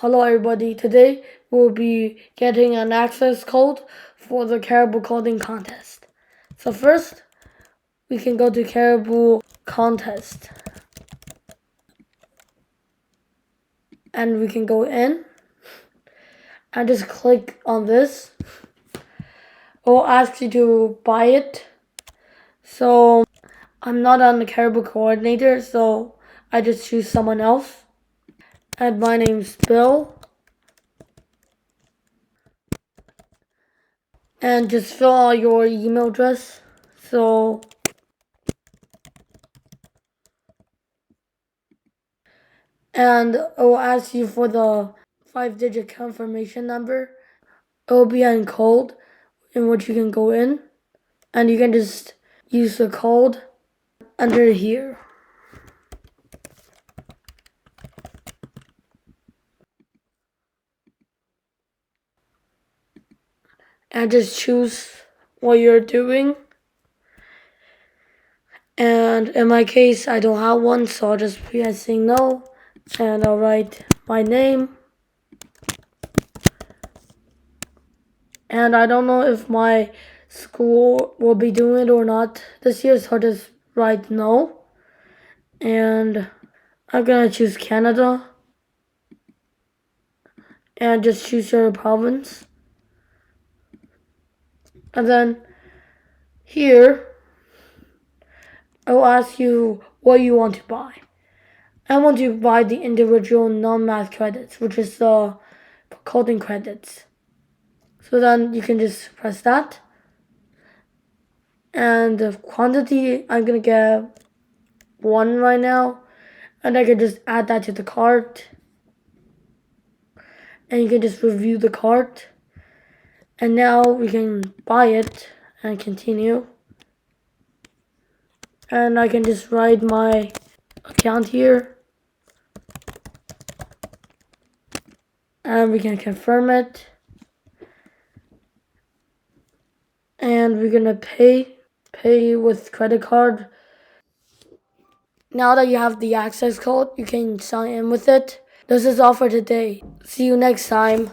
Hello everybody, today we'll be getting an access code for the Caribou coding contest. So first, we can go to Caribou contest. And we can go in and just click on this. It will ask you to buy it. So I'm not on the Caribou coordinator, so I just choose someone else. And my name's Bill. And just fill out your email address. And it will ask you for the 5-digit confirmation number. It will be in code in which you can go in, and you can just use the code under here. And just choose what you're doing. And in my case, I don't have one, so I'll just be saying no. And I'll write my name. And I don't know if my school will be doing it or not this year, so I'll just write no. And I'm gonna choose Canada. And just choose your province. And then here, I will ask you what you want to buy. I want to buy the individual non-math credits, which is the coding credits. So then you can just press that. And the quantity, I'm gonna get 1 right now. And I can just add that to the cart. And you can just review the cart. And now we can buy it and continue. And I can just write my account here. And we can confirm it. And we're gonna pay with credit card. Now that you have the access code, you can sign in with it. This is all for today. See you next time.